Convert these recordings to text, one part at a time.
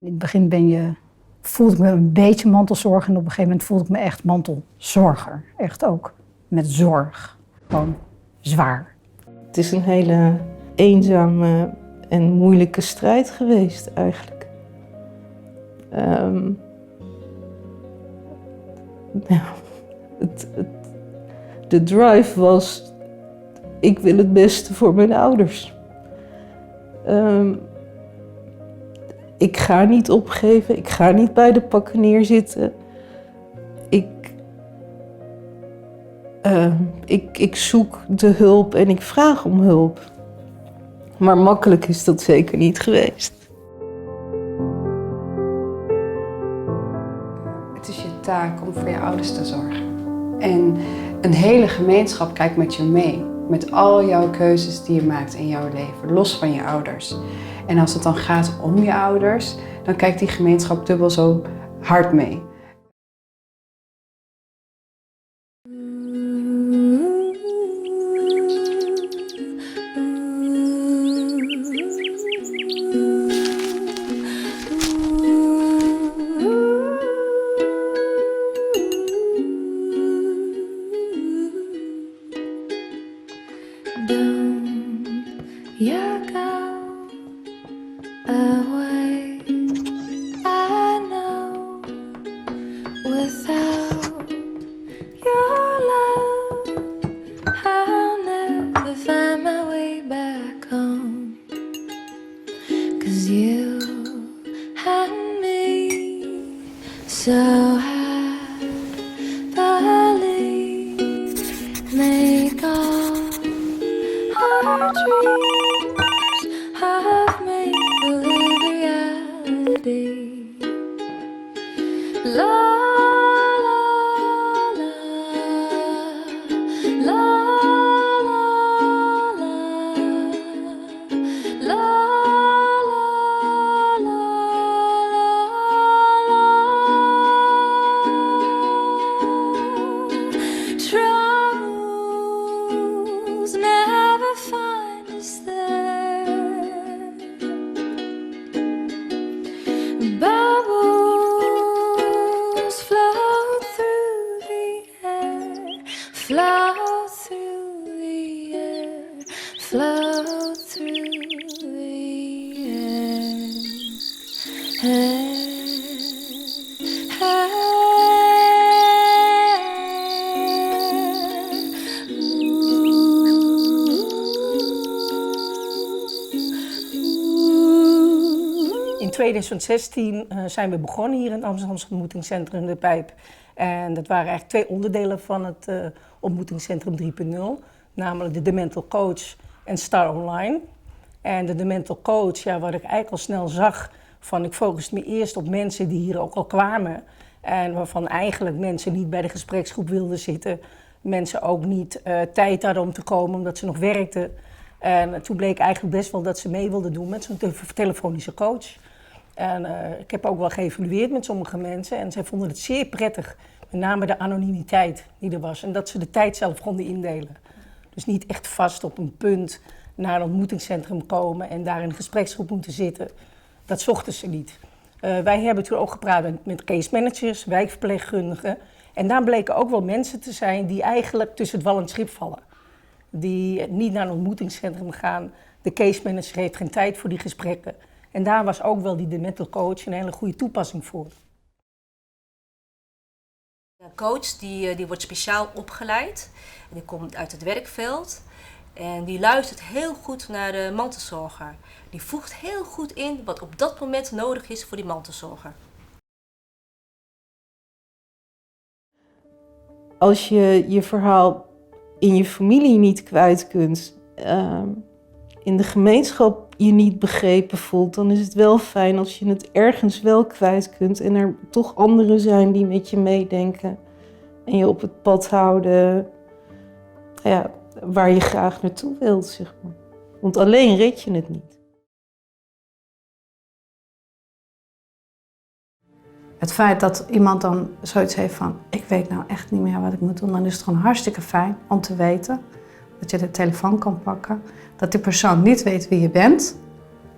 In het begin voelde ik me een beetje mantelzorger en op een gegeven moment voelde ik me echt mantelzorger. Echt ook met zorg. Gewoon zwaar. Het is een hele eenzame en moeilijke strijd geweest eigenlijk. De drive was, ik wil het beste voor mijn ouders. Ik ga niet opgeven, ik ga niet bij de pakken neerzitten. Ik zoek de hulp en ik vraag om hulp. Maar makkelijk is dat zeker niet geweest. Het is je taak om voor je ouders te zorgen. En een hele gemeenschap kijkt met je mee. Met al jouw keuzes die je maakt in jouw leven, los van je ouders. En als het dan gaat om je ouders, dan kijkt die gemeenschap dubbel zo hard mee. You go away, I know, without your love, I'll never find my way back home. 'Cause you had me so happily, make all our dreams of make-believe reality. La la la, la la la, la la la, troubles never find us there. Bubbles float through the air, float through the air, float through the air. In 2016 zijn we begonnen hier in het Amsterdamse ontmoetingscentrum De Pijp. En dat waren eigenlijk twee onderdelen van het ontmoetingscentrum 3.0. Namelijk de Demental Coach en Star Online. En de Demental Coach, ja, wat ik eigenlijk al snel zag, ik focuste me eerst op mensen die hier ook al kwamen. En waarvan eigenlijk mensen niet bij de gespreksgroep wilden zitten. Mensen ook niet tijd hadden om te komen omdat ze nog werkten. En toen bleek eigenlijk best wel dat ze mee wilden doen met zo'n telefonische coach. En ik heb ook wel geëvalueerd met sommige mensen en zij vonden het zeer prettig. Met name de anonimiteit die er was en dat ze de tijd zelf konden indelen. Dus niet echt vast op een punt naar een ontmoetingscentrum komen en daar in een gespreksgroep moeten zitten. Dat zochten ze niet. Wij hebben toen ook gepraat met case managers, wijkverpleegkundigen. En daar bleken ook wel mensen te zijn die eigenlijk tussen het wal en het schip vallen. Die niet naar een ontmoetingscentrum gaan. De case manager heeft geen tijd voor die gesprekken. En daar was ook wel die demental coach een hele goede toepassing voor. Een coach die wordt speciaal opgeleid. En die komt uit het werkveld. En die luistert heel goed naar de mantelzorger. Die voegt heel goed in wat op dat moment nodig is voor die mantelzorger. Als je je verhaal in je familie niet kwijt kunt, in de gemeenschap je niet begrepen voelt, dan is het wel fijn als je het ergens wel kwijt kunt en er toch anderen zijn die met je meedenken en je op het pad houden waar je graag naartoe wilt, zeg maar. Want alleen red je het niet. Het feit dat iemand dan zoiets heeft van, ik weet nou echt niet meer wat ik moet doen, dan is het gewoon hartstikke fijn om te weten dat je de telefoon kan pakken, dat die persoon niet weet wie je bent,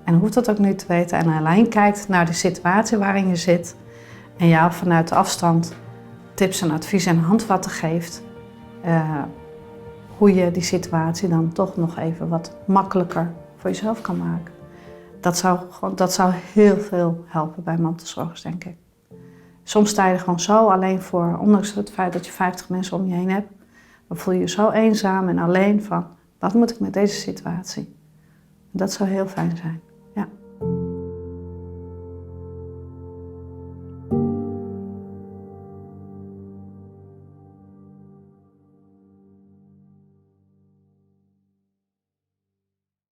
En hoeft dat ook niet te weten. En alleen kijkt naar de situatie waarin je zit. En jou vanuit de afstand tips en advies en handvatten geeft. Hoe je die situatie dan toch nog even wat makkelijker voor jezelf kan maken. Dat zou heel veel helpen bij mantelzorgers, denk ik. Soms sta je er gewoon zo alleen voor, ondanks het feit dat je 50 mensen om je heen hebt. Dan voel je je zo eenzaam en alleen van, wat moet ik met deze situatie? Dat zou heel fijn zijn.